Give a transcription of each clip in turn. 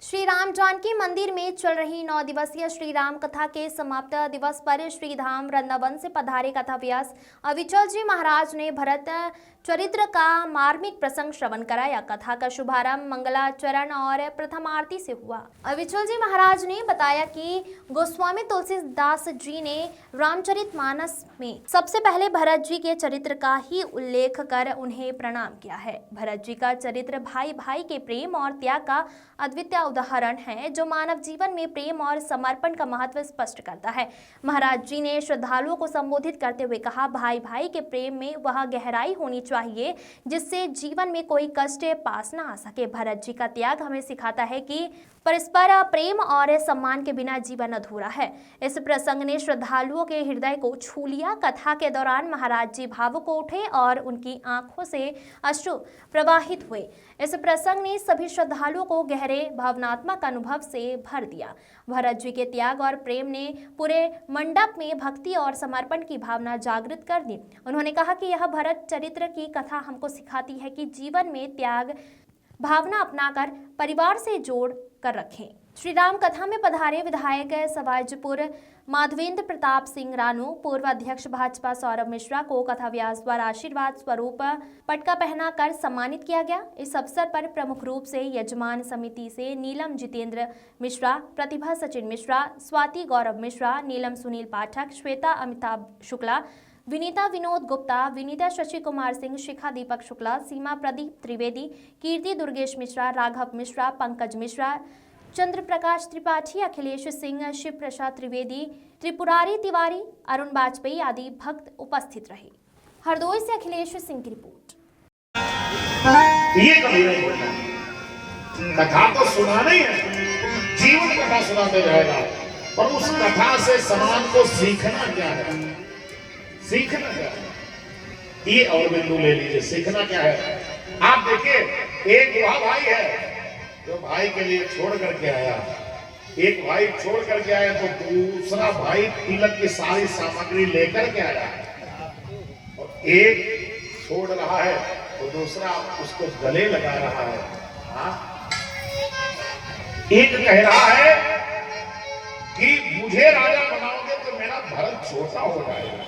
श्री राम जानकी मंदिर में चल रही 9 दिवसीय श्री राम कथा के समाप्त दिवस पर श्री धाम वृंदावन से पधारे कथा व्यास अविचल जी महाराज ने भरत चरित्र का मार्मिक प्रसंग श्रवण कराया। कथा का शुभारंभ मंगलाचरण और प्रथम आरती से हुआ। अविचल जी महाराज ने बताया कि गोस्वामी तुलसीदास जी ने रामचरितमानस में सबसे पहले भरत जी के चरित्र का ही उल्लेख कर उन्हें प्रणाम किया है। भरत जी का चरित्र भाई भाई के प्रेम और त्याग का अद्वितीय उदाहरण है, जो मानव जीवन में प्रेम और समर्पण का महत्व स्पष्ट करता है। महाराज जी ने श्रद्धालुओं को संबोधित करते हुए कहा, भाई भाई के प्रेम में वह गहराई होनी चाहिए जिससे जीवन में कोई कष्ट पास ना आ सके। भरत जी का त्याग हमें सिखाता है कि परस्पर प्रेम और सम्मान के बिना जीवन अधूरा है। इस प्रसंग ने श्रद्धालुओं के हृदय को छू लिया। कथा के दौरान महाराज जी भावुक उठे और उनकी आंखों से अश्रु प्रवाहित हुए। इस प्रसंग ने सभी श्रद्धालुओं को गहरे भावनात्मक अनुभव से भर दिया। भरत जी के त्याग और प्रेम ने पूरे मंडप में भक्ति और समर्पण की भावना जागृत कर दी। उन्होंने कहा कि यह भरत चरित्र की कथा हमको सिखाती है कि जीवन में त्याग भावना अपनाकर परिवार से जोड़ कर रखें। श्री राम कथा में पधारे विधायक सवाजपुर माधवेंद्र प्रताप सिंह रानू, पूर्व अध्यक्ष भाजपा सौरभ मिश्रा को कथा व्यास द्वारा आशीर्वाद स्वरूप पटका पहनाकर सम्मानित किया गया। इस अवसर पर प्रमुख रूप से यजमान समिति से नीलम जितेंद्र मिश्रा, प्रतिभा सचिन मिश्रा, स्वाति गौरव मिश्रा, नीलम सुनील पाठक, श्वेता अमिताभ शुक्ला, विनीता विनोद गुप्ता, विनीता शशि कुमार सिंह, शिखा दीपक शुक्ला, सीमा प्रदीप त्रिवेदी, कीर्ति दुर्गेश मिश्रा, राघव मिश्रा, पंकज मिश्रा, चंद्र प्रकाश त्रिपाठी, अखिलेश सिंह, शिव प्रसाद त्रिवेदी, त्रिपुरारी तिवारी, अरुण वाजपेयी आदि भक्त उपस्थित रहे। हरदोई से अखिलेश सिंह की रिपोर्ट। ये कभी नहीं बोलना, कथा तो सुनाना ही है, जीवन कथा सुनाते रहेगा, पर उस कथा से समाज को सीखना क्या है? सीखना क्या है? ये और बिंदु ले लीजिए, सीखना क्या है? आप देखिए, एक वह भाई है जो भाई के लिए छोड़ करके आया, एक भाई छोड़ करके आया तो दूसरा भाई तिलक की सारी सामग्री लेकर के आया, और एक छोड़ रहा है तो दूसरा उसको गले लगा रहा है। हाँ? एक कह रहा है कि मुझे राजा बनाओगे तो मेरा भरत छोटा हो जाएगा,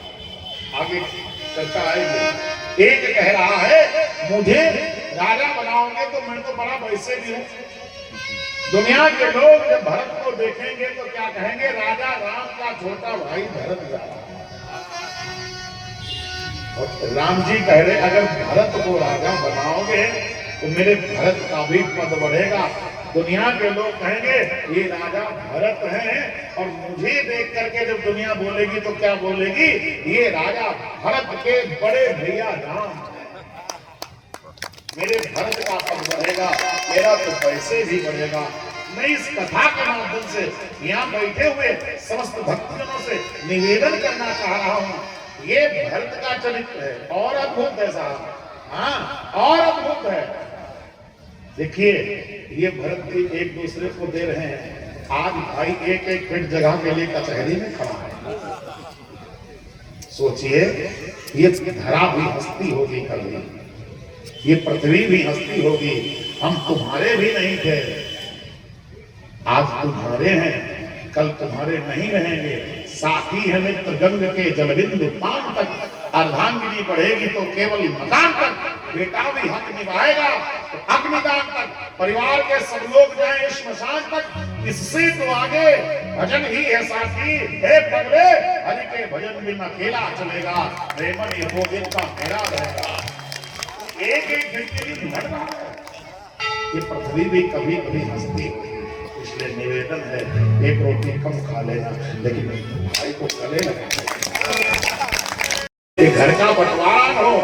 आगे चर्चा आएगी। एक कह रहा है मुझे राजा बनाओगे तो मैं तो बड़ा वैसे भी हूं। दुनिया के लोग जब भरत को देखेंगे तो क्या कहेंगे? राजा राम का छोटा भाई भरत जा रहा है। और राम जी कह रहे अगर भरत को राजा बनाओगे तो मेरे भरत का भी पद बढ़ेगा। दुनिया के लोग कहेंगे ये राजा भरत हैं, और मुझे देख करके जब दुनिया बोलेगी तो क्या बोलेगी? ये राजा भरत के बड़े भैया राम, मेरे भरत का पद बढ़ेगा, मेरा तो पैसे भी बढ़ेगा। मैं इस कथा के माध्यम से यहाँ बैठे हुए समस्त भक्तजनों से निवेदन करना चाह रहा हूँ, ये भरत का चरित्र है और अद्भुत है साहब। हाँ, और अद्भुत है। देखिए, ये भरत भी एक दूसरे को दे रहे हैं। आज भाई एक एक फीट जगह के लिए कचहरी में खड़ा है। सोचिए, ये धरा भी हस्ती होगी कभी, ये पृथ्वी भी हस्ती होगी। हम तुम्हारे भी नहीं थे, आज तुम्हारे हैं, कल तुम्हारे नहीं रहेंगे। साथी है मित्र गंग के जलबिंदु पान तक, अर्धांगिनी बढ़ेगी तो केवल मकान तक। बेटा भी हक निभाएगा तो अग्निदान तक, परिवार के सब लोग जाए श्मशान तक। इससे तो आगे भजन ही है साथी। हे पगले, हरि के भजन बिना अकेला चलेगा, प्रेमन ये गोविंद का मेरा रहेगा। एक एक घंटे की भर रहा है। ये पृथ्वी भी कभी कभी हंसती हुई, इसलिए निवेदन है एक रोटी कम खा लेना, लेकिन भाई को गले लगा। घर का बंटवारा हो,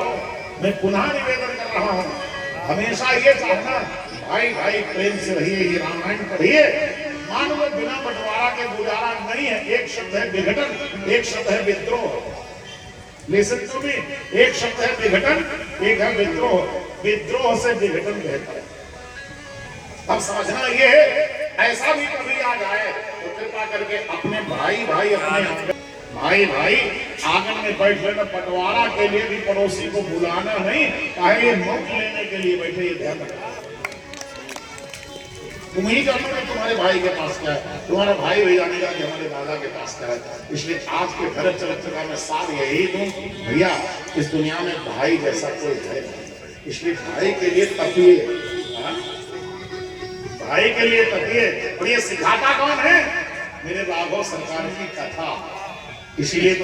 मैं पुनः निवेदन कर रहा हूँ, हमेशा ये चाहना भाई भाई प्रेम से रहिए, ये रामायण पढ़िए। मानो बिना बंटवारा के गुजारा नहीं है। एक शब्द है विघटन, एक शब्द है विद्रोह। लिसन टू मी, एक शब्द है विघटन, एक है विद्रोह। विद्रोह से विघटन बेहतर है। अब समझना ये है, ऐसा भी कभी आ जाए तो कृपा करके अपने भाई भाई अपने भाई भाई आंगन में बैठ लेना। बंटवारा के लिए भी पड़ोसी को बुलाना नहीं, चाहे ये मुफ्त लेने के लिए बैठे, ये ध्यान रखना। तुम ही जानो कि तुम्हारे भाई के पास क्या है, तुम्हारा भाई भी जानेगा कि हमारे दादा के पास क्या है। इसलिए आज के भरत चरित्र का मैं सार यही दूं, भैया इस दुनिया में भाई जैसा कोई है नहीं। इसलिए भाई के लिए तपिए, भाई के लिए तपिए। और ये सिखाता कौन है? मेरे राघव सरकार की कथा। इसीलिए